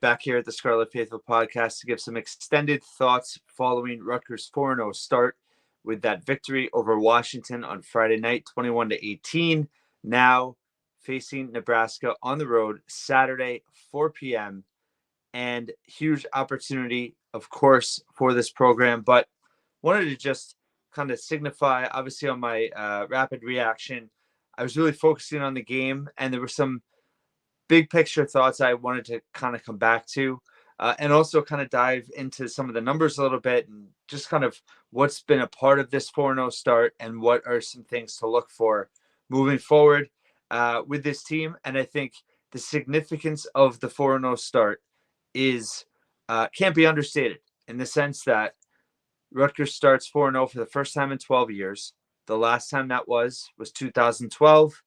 right, back here at the Scarlet Faithful podcast to give some extended thoughts following Rutgers 4-0 start with that victory over Washington on Friday night, 21-18. Now facing Nebraska on the road Saturday, 4 p.m. And huge opportunity, of course, for this program. But wanted to just kind of signify, obviously, on my rapid reaction, I was really focusing on the game, and there were some big picture thoughts I wanted to kind of come back to, and also kind of dive into some of the numbers a little bit and just kind of what's been a part of this 4-0 start and what are some things to look for moving forward with this team. And I think the significance of the 4-0 start is can't be understated in the sense that Rutgers starts 4-0 for the first time in 12 years. The last time that was 2012.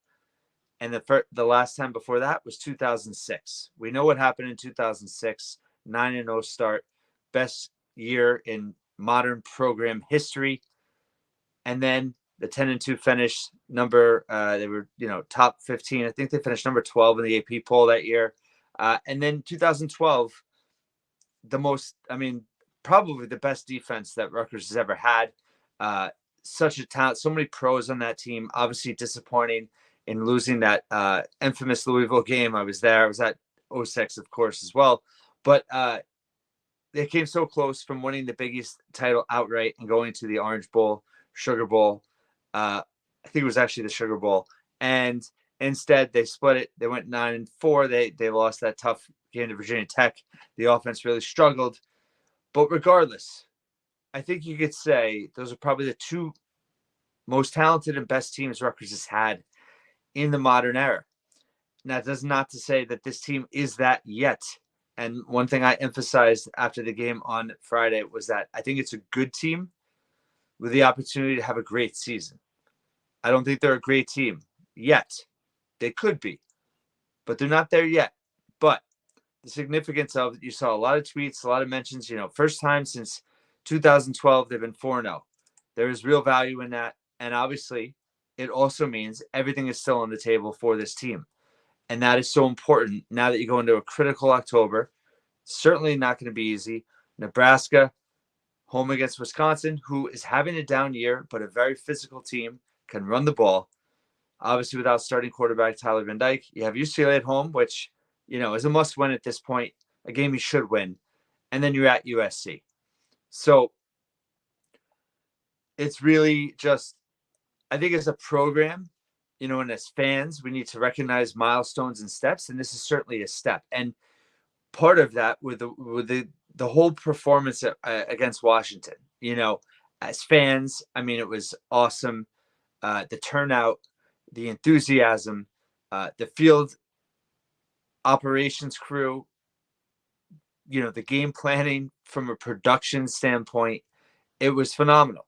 And the last time before that was 2006. We know what happened in 2006, 9-0 start, best year in modern program history. And then the 10-2 finish number, they were, top 15. I think they finished number 12 in the AP poll that year. And then 2012, probably the best defense that Rutgers has ever had. Such a talent, so many pros on that team, obviously disappointing in losing that infamous Louisville game. I was there. I was at 06, of course, as well. But they came so close from winning the Big East title outright and going to the Orange Bowl, Sugar Bowl. I think it was actually the Sugar Bowl. And instead, they split it. They went 9-4. They lost that tough game to Virginia Tech. The offense really struggled. But regardless, I think you could say those are probably the two most talented and best teams Rutgers has had in the modern era. Now, that's not to say that this team is that yet. And one thing I emphasized after the game on Friday was that I think it's a good team with the opportunity to have a great season. I don't think they're a great team yet. They could be, but they're not there yet. But the significance of it, you saw a lot of tweets, a lot of mentions, first time since 2012, they've been 4-0. There is real value in that. And obviously, it also means everything is still on the table for this team. And that is so important now that you go into a critical October. Certainly not going to be easy. Nebraska, home against Wisconsin, who is having a down year, but a very physical team, can run the ball. Obviously, without starting quarterback Tyler Van Dyke, you have UCLA at home, which, is a must win at this point, a game you should win. And then you're at USC. So it's really just, I think as a program, and as fans, we need to recognize milestones and steps, and this is certainly a step. And part of that with the whole performance against Washington, as fans, it was awesome. The turnout, the enthusiasm, the field operations crew, the game planning from a production standpoint, it was phenomenal.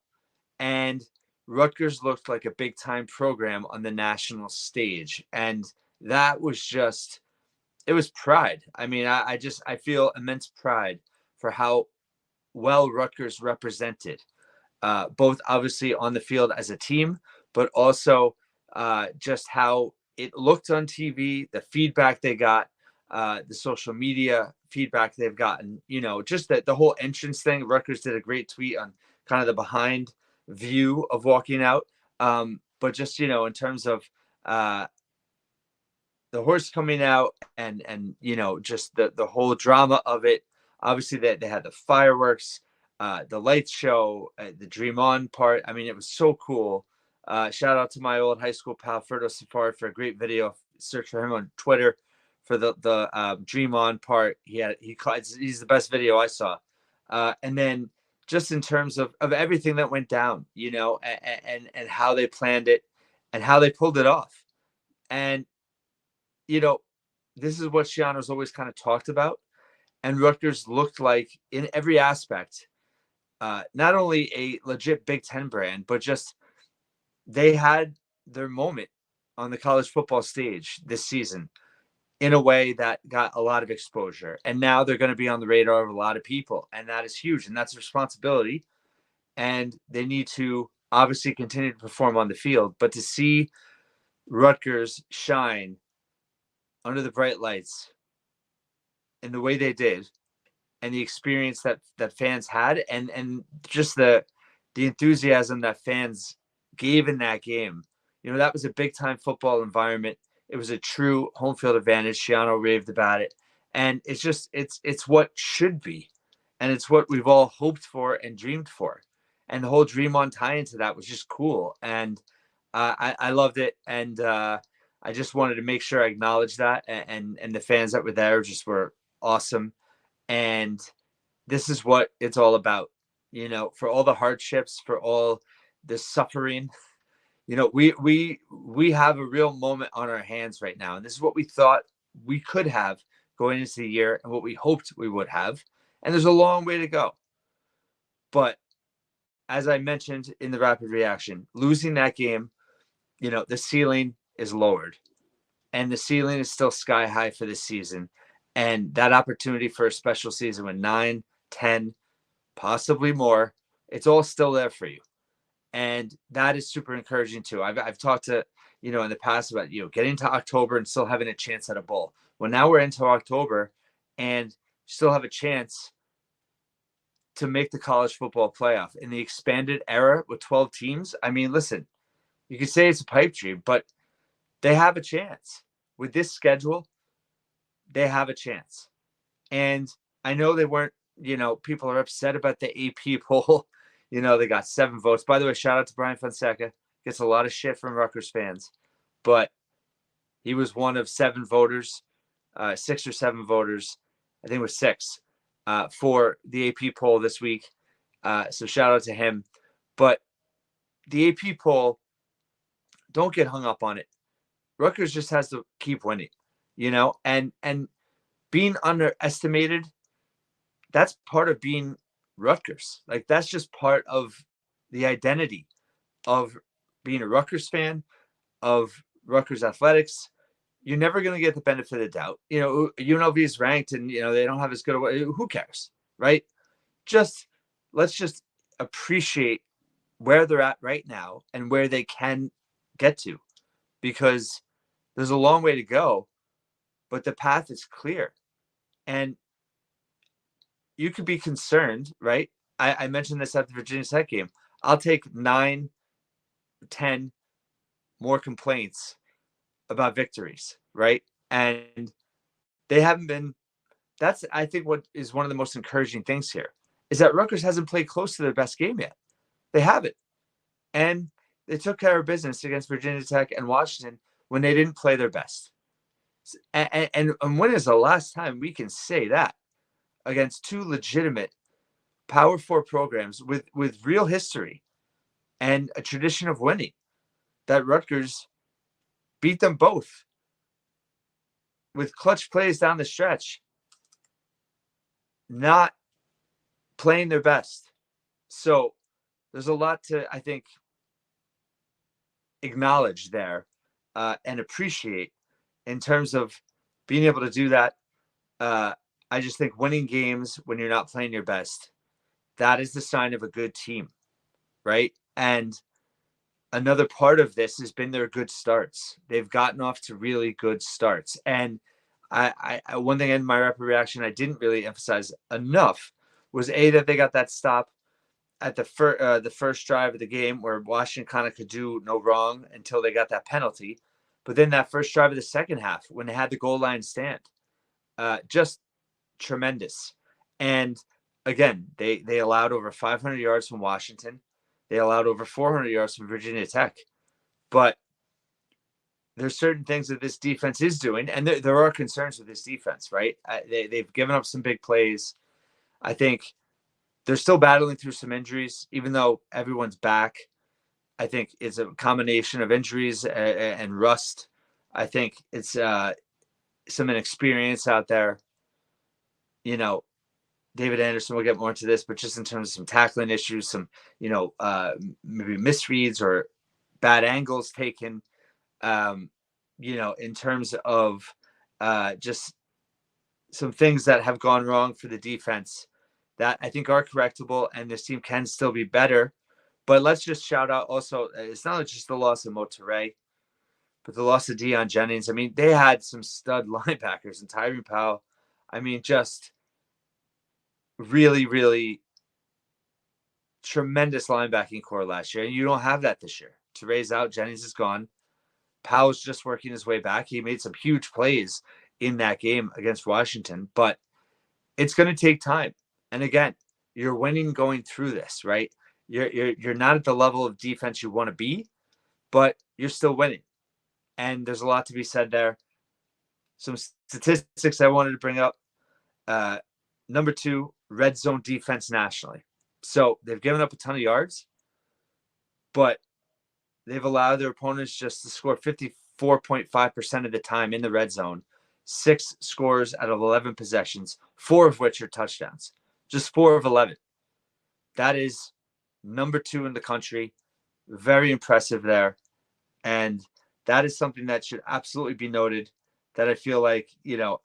And Rutgers looked like a big time program on the national stage. And that was just, it was pride. I feel immense pride for how well Rutgers represented, both obviously on the field as a team, but also just how it looked on TV, the feedback they got, the social media feedback they've gotten, just that the whole entrance thing. Rutgers did a great tweet on kind of the behind view of walking out. But just, in terms of the horse coming out and just the whole drama of it. Obviously, they had the fireworks, the lights show, the Dream On part. It was so cool. Shout out to my old high school pal, Ferdo Safari, for a great video. Search for him on Twitter for the Dream On part. He's the best video I saw. And then just in terms of everything that went down, and how they planned it and how they pulled it off. And, this is what Shiano's always kind of talked about. And Rutgers looked like in every aspect, not only a legit Big Ten brand, but just they had their moment on the college football stage this season in a way that got a lot of exposure. And now they're going to be on the radar of a lot of people. And that is huge. And that's a responsibility. And they need to obviously continue to perform on the field. But to see Rutgers shine under the bright lights in the way they did, and the experience that fans had, and just the enthusiasm that fans gave in that game. That was a big time football environment. It was a true home field advantage. Shiano raved about it, and it's what should be, and it's what we've all hoped for and dreamed for. And the whole Dream On tie into that was just cool, and I loved it, and I just wanted to make sure I acknowledged that, and the fans that were there just were awesome, and this is what it's all about. For all the hardships, for all the suffering, we have a real moment on our hands right now, and this is what we thought we could have going into the year, and what we hoped we would have. And there's a long way to go, but as I mentioned in the rapid reaction, losing that game, the ceiling is lowered, and the ceiling is still sky high for this season. And that opportunity for a special season with 9, 10, possibly more, it's all still there for you. And that is super encouraging too. I've talked to, in the past about, getting to October and still having a chance at a bowl. Well, now we're into October and still have a chance to make the college football playoff in the expanded era with 12 teams. I mean, listen, you could say it's a pipe dream, but they have a chance. With this schedule, they have a chance. And I know they weren't, people are upset about the AP poll. They got 7 votes. By the way, shout out to Brian Fonseca. Gets a lot of shit from Rutgers fans, but he was one of 7 voters, 6 or 7 voters. I think it was 6 for the AP poll this week. So shout out to him. But the AP poll, don't get hung up on it. Rutgers just has to keep winning, and being underestimated, that's part of being Rutgers. Like, that's just part of the identity of being a Rutgers fan, of Rutgers athletics. You're never going to get the benefit of the doubt. UNLV is ranked and, they don't have as good a, who cares, right? Let's just appreciate where they're at right now and where they can get to, because there's a long way to go, but the path is clear. And you could be concerned, right? I mentioned this at the Virginia Tech game. I'll take 9, 10 more complaints about victories, right? And they haven't been. That's, I think, what is one of the most encouraging things here is that Rutgers hasn't played close to their best game yet. They haven't. And they took care of business against Virginia Tech and Washington when they didn't play their best. And when is the last time we can say that against 2 legitimate Power 4 programs with real history and a tradition of winning, that Rutgers beat them both with clutch plays down the stretch, not playing their best. So there's a lot to, I think, acknowledge there and appreciate in terms of being able to do that. I just think winning games when you're not playing your best, that is the sign of a good team, right? And another part of this has been their good starts. They've gotten off to really good starts. And I one thing in my rapid reaction I didn't really emphasize enough was that they got that stop at the first drive of the game where Washington kind of could do no wrong until they got that penalty. But then that first drive of the second half when they had the goal line stand, just tremendous. And again, they allowed over 500 yards from Washington. They allowed over 400 yards from Virginia Tech. But there's certain things that this defense is doing, and there are concerns with this defense, right? They've given up some big plays. I think they're still battling through some injuries, even though everyone's back. I think it's a combination of injuries and rust. I think it's some inexperience out there. David Anderson will get more into this, but just in terms of some tackling issues, some, maybe misreads or bad angles taken, in terms of just some things that have gone wrong for the defense that I think are correctable, and this team can still be better. But let's just shout out also, it's not just the loss of Motoré, but the loss of Deion Jennings. I mean, they had some stud linebackers and Tyree Powell. I mean, just really, really tremendous linebacking core last year. And you don't have that this year. Teray's out. Jennings is gone. Powell's just working his way back. He made some huge plays in that game against Washington, but it's going to take time. And again, you're winning going through this, right? You're not at the level of defense you want to be, but you're still winning. And there's a lot to be said there. Some statistics I wanted to bring up. Number 2, red zone defense nationally. So they've given up a ton of yards, but they've allowed their opponents just to score 54.5% of the time in the red zone. 6 scores out of 11 possessions, 4 of which are touchdowns. Just 4 of 11. That is number 2 in the country. Very impressive there. And that is something that should absolutely be noted, that I feel like,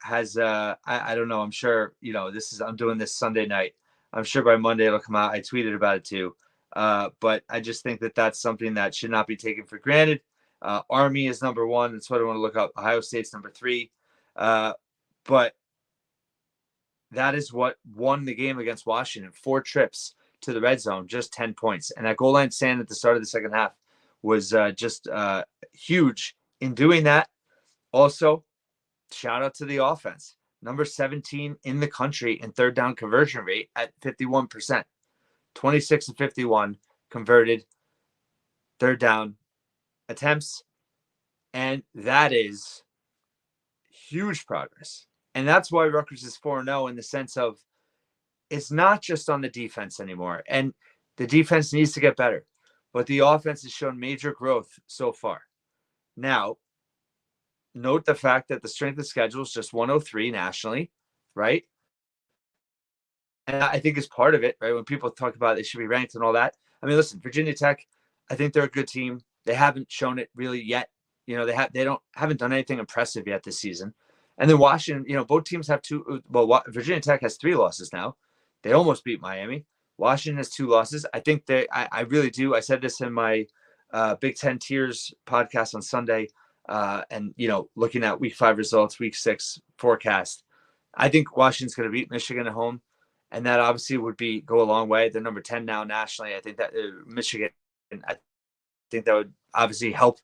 has, I don't know, I'm sure, I'm doing this Sunday night. I'm sure by Monday it'll come out. I tweeted about it too. But I just think that that's something that should not be taken for granted. Army is number 1. That's what I want to look up. Ohio State's number 3. But that is what won the game against Washington. 4 trips to the red zone, just 10 points. And that goal line stand at the start of the second half was just huge in doing that. Also, shout out to the offense. Number 17 in the country in third down conversion rate at 51%. 26 and 51 converted third down attempts. And that is huge progress. And that's why Rutgers is 4-0 in the sense of it's not just on the defense anymore. And the defense needs to get better. But the offense has shown major growth so far. Now, note the fact that the strength of schedule is just 103 nationally, right? And I think it's part of it, right? When people talk about they should be ranked and all that. I mean, listen, Virginia Tech, I think they're a good team. They haven't shown it really yet. They haven't done anything impressive yet this season. And then Washington, both teams have 2. Well, Virginia Tech has 3 losses now. They almost beat Miami. Washington has 2 losses. I think I really do. I said this in my Big Ten Tiers podcast on Sunday. And looking at week 5 results, week 6 forecast, I think Washington's going to beat Michigan at home. And that obviously would go a long way. They're number 10 now nationally. I think that Michigan, I think that would obviously help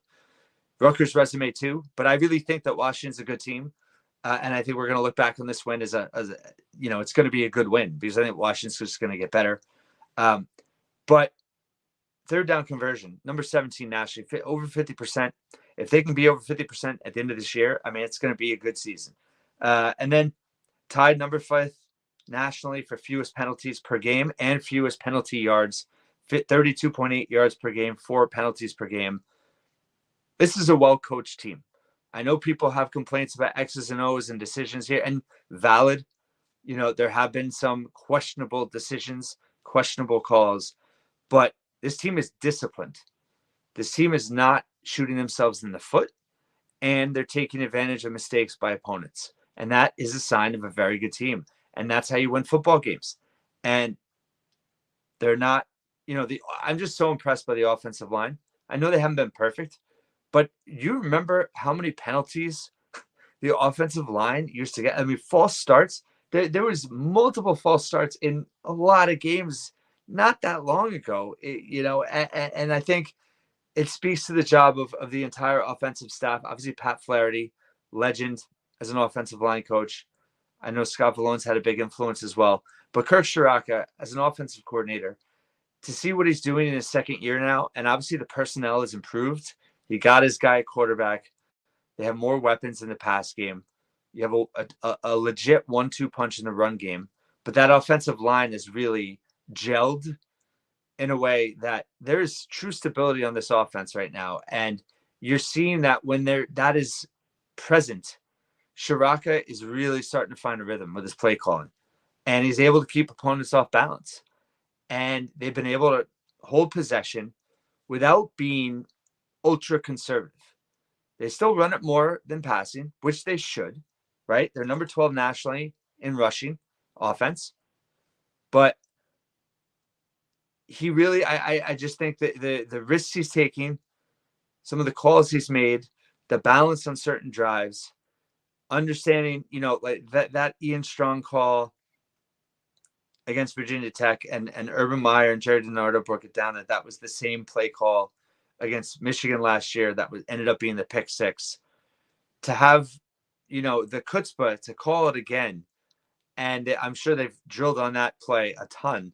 Rutgers' resume too. But I really think that Washington's a good team. And I think we're going to look back on this win as it's going to be a good win because I think Washington's just going to get better. But third down conversion, number 17 nationally, over 50%. If they can be over 50% at the end of this year, I mean, it's going to be a good season. And then tied number 5 nationally for fewest penalties per game and fewest penalty yards, 32.8 yards per game, 4 penalties per game. This is a well-coached team. I know people have complaints about X's and O's and decisions here, and valid. There have been some questionable decisions, questionable calls, but this team is disciplined. This team is not shooting themselves in the foot, and they're taking advantage of mistakes by opponents. And that is a sign of a very good team. And that's how you win football games. And they're not, I'm just so impressed by the offensive line. I know they haven't been perfect, but you remember how many penalties the offensive line used to get? I mean, false starts. There was multiple false starts in a lot of games not that long ago, and I think it speaks to the job of the entire offensive staff. Obviously, Pat Flaherty, legend as an offensive line coach. I know Scott Valone's had a big influence as well. But Kirk Shiraka, as an offensive coordinator, to see what he's doing in his second year now, and obviously the personnel has improved. He got his guy quarterback. They have more weapons in the pass game. You have a legit 1-2 punch in the run game. But that offensive line is really gelled in a way that there is true stability on this offense right now. And you're seeing that when that is present, Shiraka is really starting to find a rhythm with his play calling. And he's able to keep opponents off balance. And they've been able to hold possession without being ultra conservative. They still run it more than passing, which they should, right? They're number 12 nationally in rushing offense. But he really, I just think that the risks he's taking, some of the calls he's made, the balance on certain drives, understanding, like that Ian Strong call against Virginia Tech, and Urban Meyer and Jerry DiNardo broke it down that was the same play call against Michigan last year that ended up being the pick six. To have, the chutzpah to call it again, and I'm sure they've drilled on that play a ton,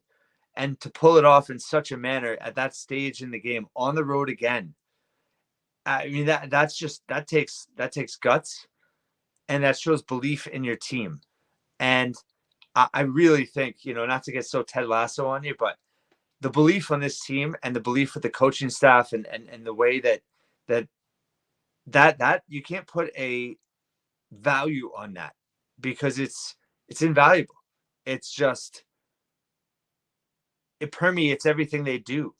and to pull it off in such a manner at that stage in the game on the road again. I mean, that takes guts, and that shows belief in your team. And I really think, not to get so Ted Lasso on you, but the belief on this team and the belief with the coaching staff and the way that you can't put a value on that, because it's invaluable. It's just, it permeates everything they do,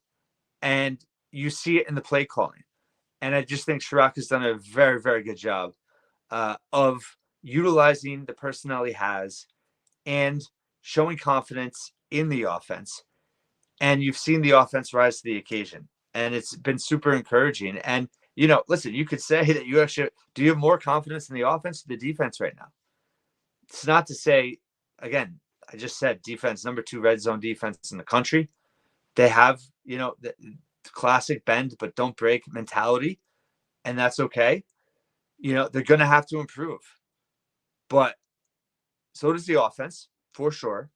and you see it in the play calling. And I just think Chirac has done a very, very good job of utilizing the personnel he has and showing confidence in the offense. And you've seen the offense rise to the occasion, and it's been super encouraging. And, listen, you could say that you have more confidence in the offense or the defense right now? It's not to say, again, I just said defense, number 2 red zone defense in the country. They have, the classic bend but don't break mentality, and that's okay. They're going to have to improve, but so does the offense for sure.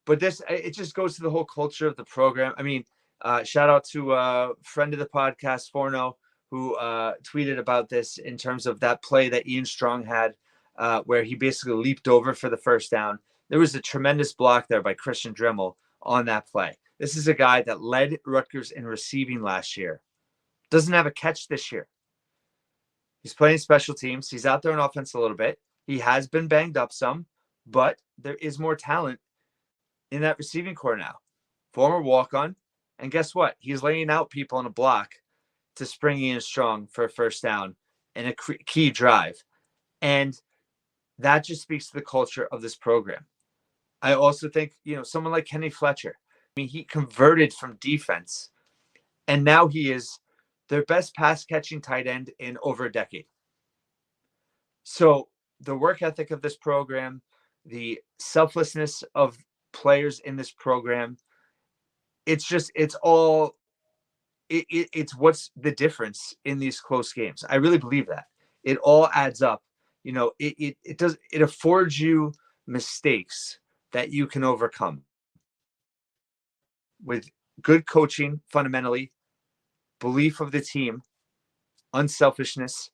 But it just goes to the whole culture of the program. I mean, shout out to a friend of the podcast, Forno, who tweeted about this in terms of that play that Ian Strong had, where he basically leaped over for the first down. There was a tremendous block there by Christian Dremel on that play. This is a guy that led Rutgers in receiving last year. Doesn't have a catch this year. He's playing special teams. He's out there on offense a little bit. He has been banged up some, but there is more talent in that receiving core now. Former walk-on. And guess what? He's laying out people on a block to spring Ian Strong for a first down in a key drive. And that just speaks to the culture of this program. I also think, someone like Kenny Fletcher, I mean, he converted from defense, and now he is their best pass-catching tight end in over a decade. So the work ethic of this program, the selflessness of players in this program, it's what's the difference in these close games. I really believe that it all adds up. It affords you mistakes that you can overcome with good coaching, fundamentally, belief of the team, unselfishness,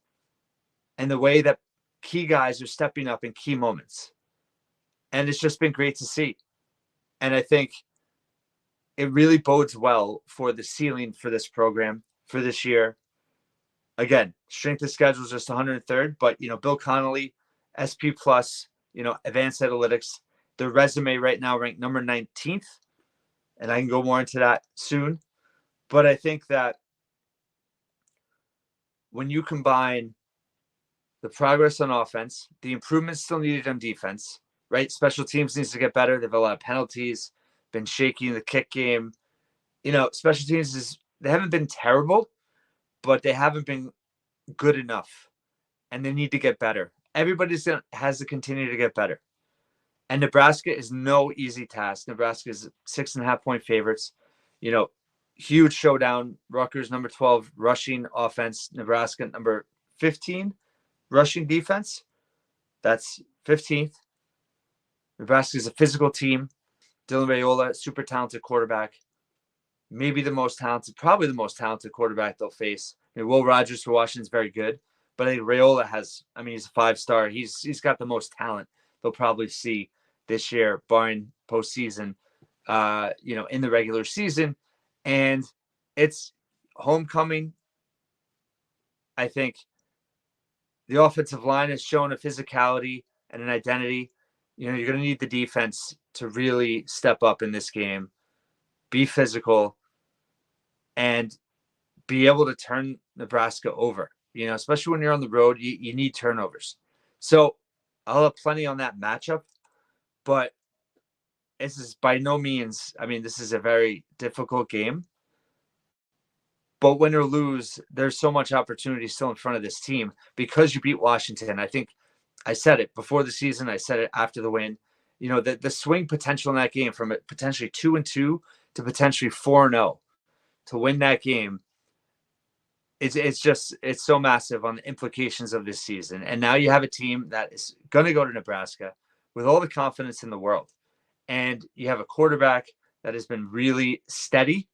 and the way that key guys are stepping up in key moments. And it's just been great to see. And I think it really bodes well for the ceiling for this program for this year. Again, strength of schedule is just 103rd, but, Bill Connolly, SP plus, advanced analytics, their resume right now ranked number 19th. And I can go more into that soon. But I think that when you combine the progress on offense, the improvements still needed on defense, right? Special teams needs to get better. They have a lot of penalties, been shaky in the kick game. Special teams they haven't been terrible, but they haven't been good enough, and they need to get better. Everybody has to continue to get better. And Nebraska is no easy task. Nebraska is 6.5-point favorites. Huge showdown. Rutgers, number 12, rushing offense. Nebraska, number 15, rushing defense. That's 15th. Nebraska is a physical team. Dylan Raiola, super talented quarterback. Maybe probably the most talented quarterback they'll face. Will Rogers for Washington is very good, but I think Raiola he's a 5-star. He's got the most talent they'll probably see this year, barring postseason, in the regular season. And it's homecoming. I think the offensive line has shown a physicality and an identity. You're going to need the defense to really step up in this game, be physical, and be able to turn Nebraska over. Especially when you're on the road, you need turnovers. So I'll have plenty on that matchup, but this is by no means, this is a very difficult game. But win or lose, there's so much opportunity still in front of this team because you beat Washington. I think I said it before the season. I said it after the win. You know, the swing potential in that game from potentially 2-2 to potentially 4-0 to win that game. It's so massive on the implications of this season. And now you have a team that is going to go to Nebraska with all the confidence in the world. And you have a quarterback that has been really steady,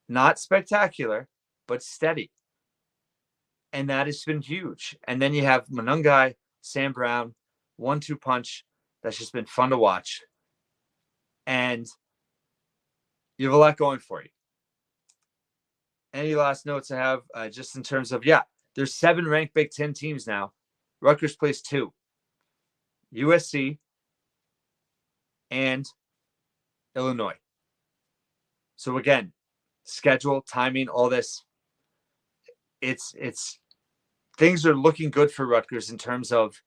not spectacular, but steady. And that has been huge. And then you have Monungai, Sam Brown, 1-2 punch. That's just been fun to watch. And you have a lot going for you. Any last notes I have just in terms of, there's 7 ranked Big Ten teams now. Rutgers plays 2. USC and Illinois. So again, schedule, timing, all this. It's things are looking good for Rutgers in terms of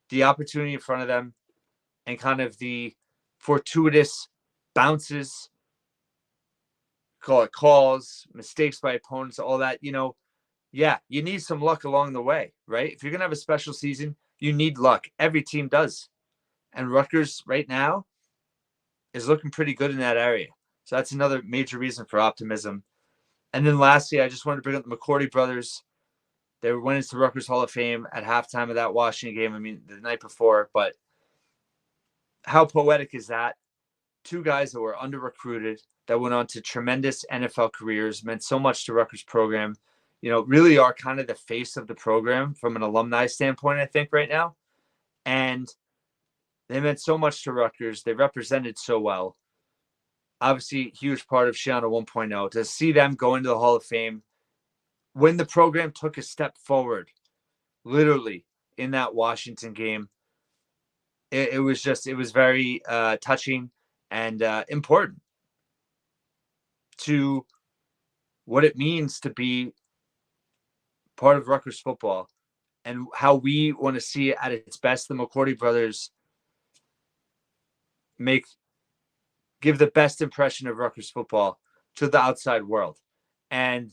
the opportunity in front of them and kind of the fortuitous bounces, call it calls, mistakes by opponents, all that. You need some luck along the way, right? If you're going to have a special season, you need luck. Every team does. And Rutgers right now is looking pretty good in that area. So that's another major reason for optimism. And then lastly, I just wanted to bring up the McCourty brothers. They went into Rutgers Hall of Fame at halftime of that Washington game. I mean, the night before, but how poetic is that? 2 guys that were under-recruited that went on to tremendous NFL careers, meant so much to Rutgers program, really are kind of the face of the program from an alumni standpoint, I think, right now. And they meant so much to Rutgers. They represented so well. Obviously, huge part of Shiana 1.0. To see them go into the Hall of Fame when the program took a step forward, literally, in that Washington game, it was very touching and important to what it means to be part of Rutgers football and how we want to see it at its best. The McCourty brothers give the best impression of Rutgers football to the outside world. And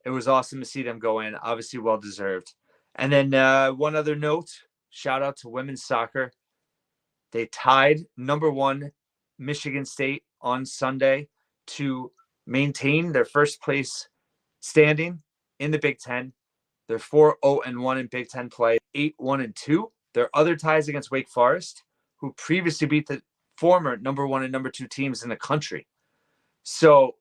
it was awesome to see them go in, obviously well-deserved. And then one other note, shout out to women's soccer. They tied number 1 Michigan State on Sunday to maintain their first place standing in the Big Ten. They're 4-0-1 in Big Ten play, 8-1-2. Their other ties against Wake Forest, who previously beat the former number 1 and number 2 teams in the country. So,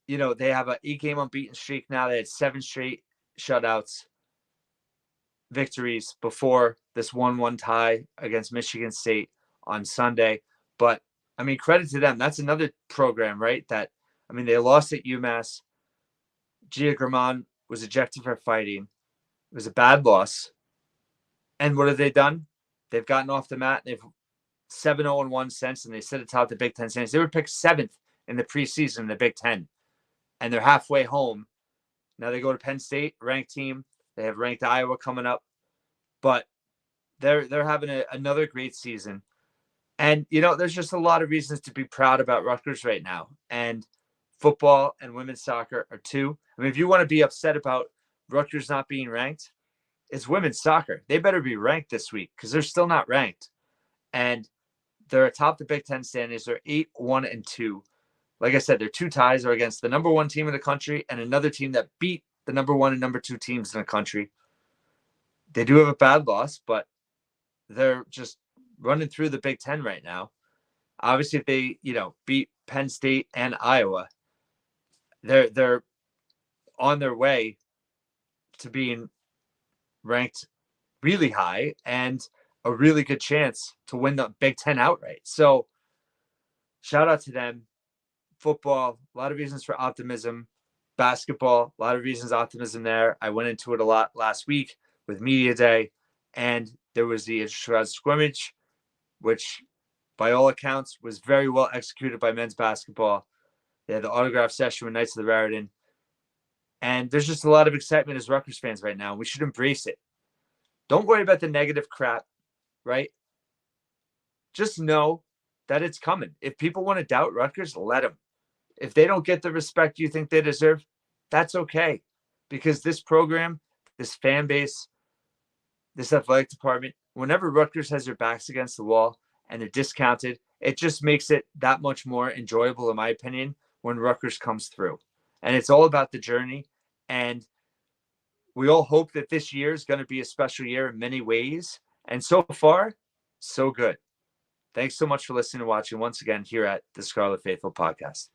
they have an 8-game unbeaten streak now. They had 7 straight shutouts victories before this 1-1 tie against Michigan State on Sunday. But, I mean, credit to them. That's another program, right? They lost at UMass. Gia German was ejected for fighting. It was a bad loss. And what have they done? They've gotten off the mat. They've 7-0-1 since, and they sit atop the Big Ten standings. They were picked 7th in the preseason in the Big Ten, and they're halfway home. Now they go to Penn State, ranked team. They have ranked Iowa coming up, but they're having another great season. And, there's just a lot of reasons to be proud about Rutgers right now. And football and women's soccer are 2. I mean, if you want to be upset about Rutgers not being ranked, it's women's soccer. They better be ranked this week because they're still not ranked. And they're atop the Big Ten standings. They're 8-1-2. Like I said, their 2 ties are against the number 1 team in the country and another team that beat the number 1 and number 2 teams in the country. They do have a bad loss, but they're just running through the Big Ten right now. Obviously, if they, beat Penn State and Iowa, they're on their way to being ranked really high and a really good chance to win the Big Ten outright. So shout out to them. Football, a lot of reasons for optimism. Basketball, a lot of reasons optimism there. I went into it a lot last week with Media Day, and there was the scrimmage, which by all accounts was very well executed by men's basketball. They had the autograph session with Knights of the Raritan. And there's just a lot of excitement as Rutgers fans right now. We should embrace it. Don't worry about the negative crap, right? Just know that it's coming. If people want to doubt Rutgers, let them. If they don't get the respect you think they deserve, that's okay. Because this program, this fan base, this athletic department, whenever Rutgers has their backs against the wall and they're discounted, it just makes it that much more enjoyable, in my opinion, when Rutgers comes through. And it's all about the journey. And we all hope that this year is going to be a special year in many ways. And so far, so good. Thanks so much for listening and watching once again here at the Scarlet Faithful podcast.